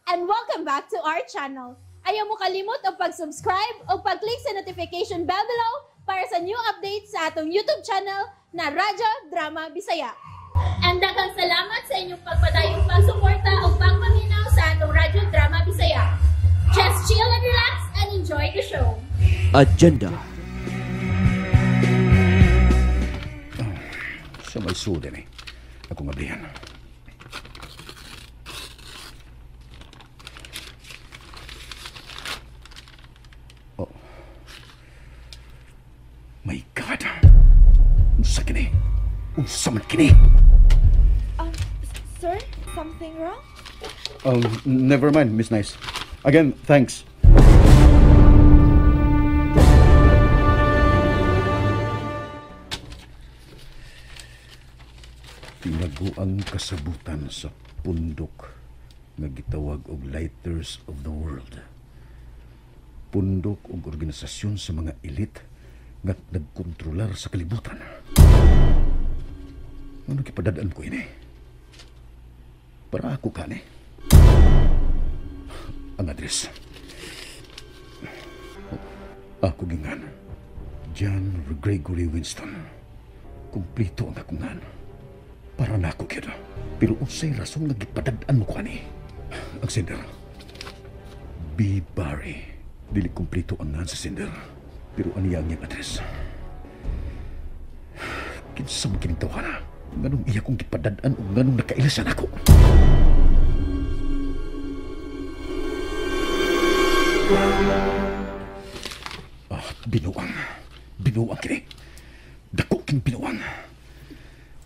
and welcome back to our channel. Ayaw mo kalimot o pag-subscribe o pag-click sa notification bell below para sa new updates sa atong YouTube channel na Radyo Drama Bisaya. And daghang salamat sa inyong pagpadayong pagsuporta o pagpaminaw sa atong Radyo Drama Bisaya. Just chill and relax and enjoy the show. Agenda. Sa may sudan ako ngablihan. Oh. My God. Unsa kini? Unsa man kini? Sir, something wrong? Never mind, Miss Nice. Again, thanks. Tinaguang kasabutan sa pundok nga gitawag og Lighters of the World. Pundok og organisasyon sa mga elite nga nagkontrolar sa kalibutan. Ano kipadadaan ko ini? Para ako kani. Ang address. Ako gingan. John Gregory Winston. Kumplito ang akungan. Para na ako kaya. Pero unsay rason nga gipadadaan mo ko ani. Ang sender. B. Barry. Dili kumplito ang ngan sa sender. Pero aniya ang iyang address. Kinsa mo kinintawa na. Nganong iya kong gipadadaan o nganong nakailasan ako. Binuang. Binuang kini. Dako king binuang.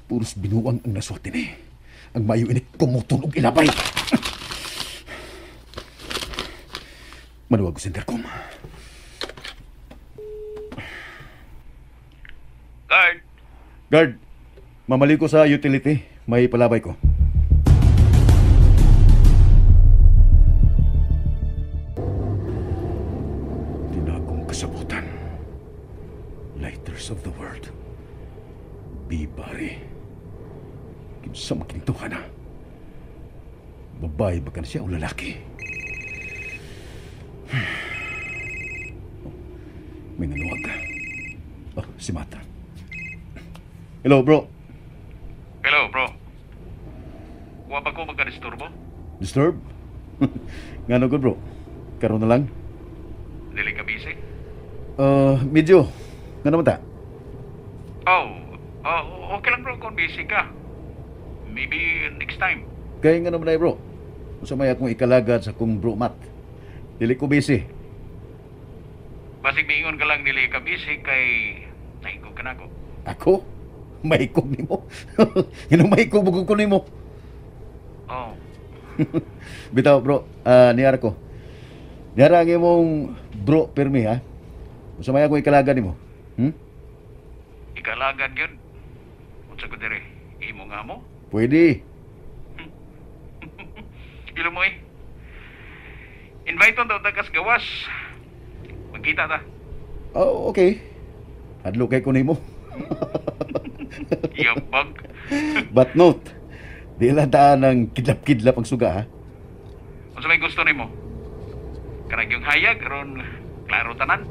Puros binuang ang naswat ini. Ang mayo ini kumutol og ilabay. Manuwag ko sa intercom. Guard! Guard, mamali ko sa utility. May palabay ko. Tinagong kasabutan. Lighters of the World. B. Barry. Kinsa makinituhan na. Babae ba ka na siya o lalaki? May nanuwag. Oh, si Mata. Hello, bro. Hello, bro. Wa ba ko magka-disturbo? Disturb? Ngano good, bro? Karoon na lang? Dili ka busy? Medyo. Ngano man ta? Okay lang bro kung busy ka. Maybe next time. Kaya nga naman ay, bro. Kung may akong ikalagad sa kong bro Matt. Dili ko busy. Basig miingon ka lang dili ka busy kay naingog ka na ko. Ako? Mahikog ni mo. Yan ang mahikog bugog ko ni mo. Oh, Bitaw, bro. Niyara ko. Niyara ang imong bro permi, ha? Kung may akong ikalagad ni mo. ikalagad yun. Unsa ko dire? Imo nga mo? Pwede. Ilo mo eh. Invite on daw tagas gawas. Magkita ta. Oh, okay. Adlo kay ko ni mo. Yabag. But note, di lang taan ng kidlap-kidlap ang suga, ha? Unsa may gusto nimo? Kanang yung hayag ron klaro tanan.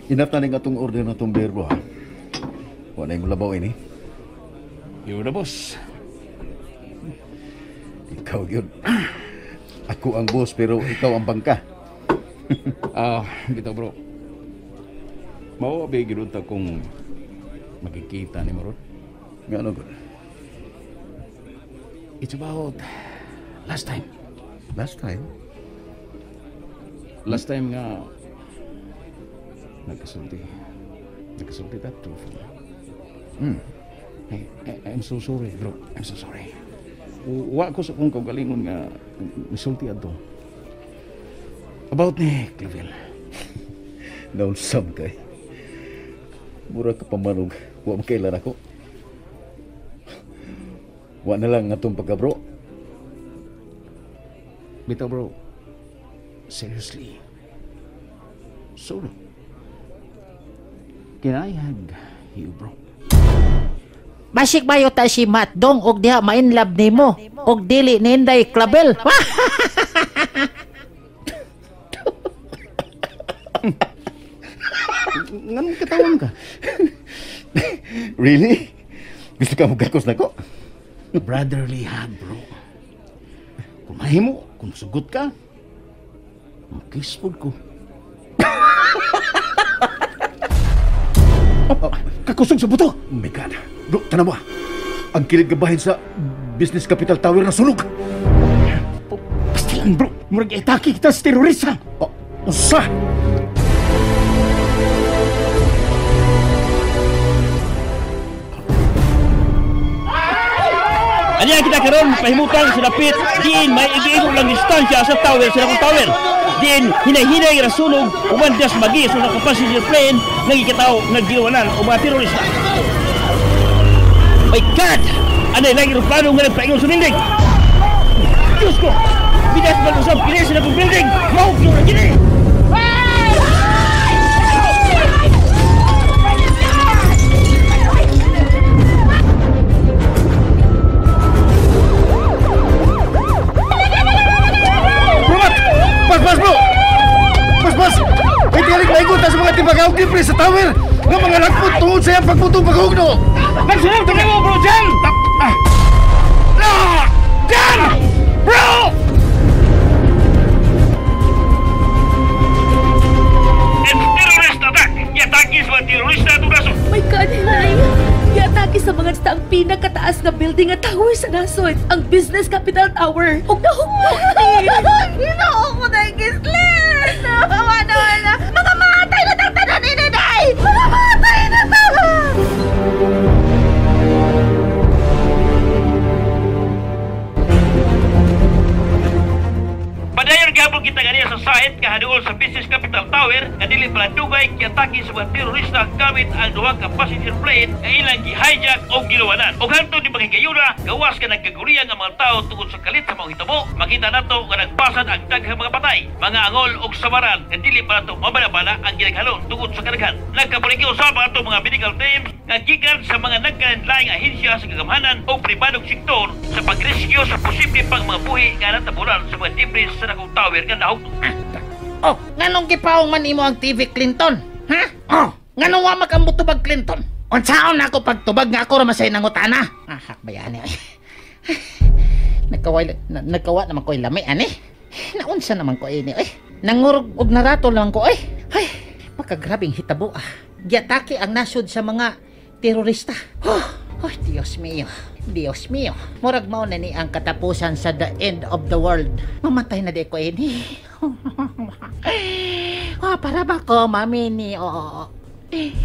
Enough na rin atong order na itong beer, bro, ha? Wala yung labaw ini. You're the boss. Ikaw yun. Ako ang boss, pero ikaw ang bangka. Bitaw bro. Mao ba gid ta kung makikita ni mo ron? Nga ano, good? It's about last time. Last time? Last time nga nagkasulti that too. I'm so sorry, bro. I'm so sorry. Wa ko sa kung kaugalingon nga misulti adto. About ni Claville. Naunsam kay. Mura ka pamanog. Wa makailan ako. Wa na lang atong pagka, bro. Bitaw bro, seriously. Sorry. Kinayag you bro. Basik bayo ta si Matdong og diha ma-inlove nimo og dili ninday klabel. Nganong katawan ka? Really? Gusto ka magkakos na ko? Brotherly hug bro. Kung mahimo, kung sugot ka, mag-kiss food ko. Kakusog sa buto! Oh my God. Bro, tanong mo. Ang kilid gabahin sa Business Capital Tower na sunog. Pastilan bro, murag itake kita sa terorista. Oh, usa! Anya kita karon pahimutan sa dapit diin may igiingon lang distansya sa tower sa akong tower. Diin hinay-hinay ra sunog uban das magi sa akong passenger plane nagikitaw nagdiwanan o mga terorista. My God! Anay lang aeroplano nga nagpaingon sa building. Diyos ko! Bidas ba lusab kini sa akong building? Mahog yung gini! Bas bro! Bas! May tiyarik na ikot sa mga tibagaw kipre sa tower nga mga lakpot tungod sa iyang pagputong paghugno! Nagsunod tuloy mo bro Jan! Jan! Bro! Terrorist attack! Yataki sa mga terorista ito naso! My God, Hinay! Yatake sa mga ang pinakataas na building at tower sa nasod, ang Business Capital Tower. Huwag na humok ni! Ginoo ko na igisler! Wala! Mga matay na tagtanan ni Ninay! Mga matay na tahan! Padayon gabon kita ganiya sa site kahaduol sa Business Capital Tower nga dili pala dugay kiatake sa mga terorista gamit ang duha ka passenger plane nga ilang gi-hijack o giluwanan. Og hangtod ni pagkayuna, gawas ka nagkaguriyan ang mga tao tungod sa kalit sa mga hitabo. Makita nato nga nagpasad ang daghang mga patay, mga angol og samaran nga dili pala to mabala-bala ang ginaghalon tungod sa kadaghan. Nagkabaligi usab ato mga medical teams nga gikan sa mga nagkanlaing ahensya sa kagamhanan o pribadong sektor sa pagrescue sa posible pang mga buhi nga natabunan sa mga debris sa nakong tower nga nahog. Oh, nganong gipaong man imo ang TV Clinton? Ha? Oh, nganong wa makambutubag Clinton? Unsaon ako pagtubag nga ako ra masay nangutana? Hakbayani ay. Nagkawa naman ko lami ani. Naunsa naman ko ini ay. Nangurog og narato lang ko ay. Ay, makagrabing hitabo ah. Giatake ang nasod sa mga terorista. Oh, Dios mio. Dios mio. Murag mao na ni ang katapusan sa the end of the world. Mamatay na di ko ini. Para ba ko mamini o.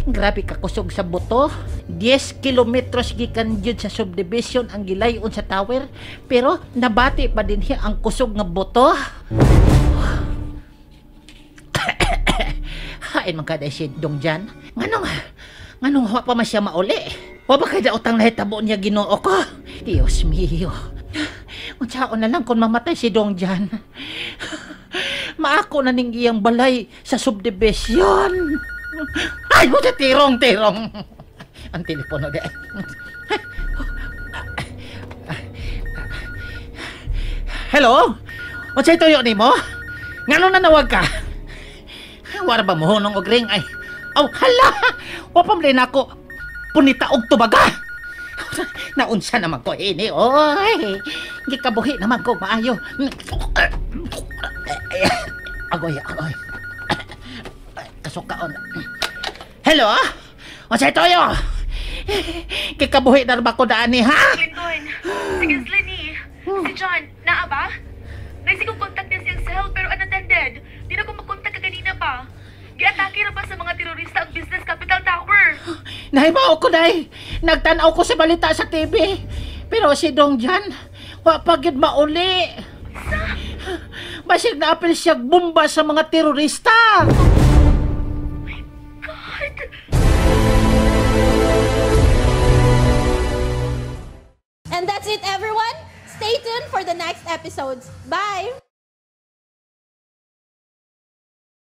Grabe ka kusog sa buto. 10 kilometros gikan jud sa subdivision ang gilayon sa tower, pero nabati pa din siya ang kusog nga buto. Hain man kada si Dongjan. Nganong wa pa man siya mauli? Wa ba kay daotang nahitabo niya Ginoo ko? Dios mio. Unsaon na lang kung mamatay si Dongjan. Maako na ning iyang balay sa subdivision. Ay, buta tirong. Ang telepono de. Hello? Unsay tuyo nimo? Ngano na nawag ka? Wala ba mohonong og ring ay? Aw, hala! Wa pa man ako punita og tubaga. Naunsa naman ko ini, oy. Gikabuhi naman ko maayo. Agoy. Kasukaon. Hello? Unsay toyo? Kikabuhi na ba ko daani, ha? Clinton, sige Lenny. Si John, naa ba? Naisig kong contact niya siyang cell pero unattended. Di na ko makontak kaganina pa. Giatake na ba sa mga terorista ang Business Capital Tower? Nahibaw ko, day. Nagtanaw ko sa balita sa TV. Pero si Dongjan, wa pa gyud mauli. Basig na apil siya bomba sa mga terorista. God! And that's it, everyone. Stay tuned for the next episodes. Bye!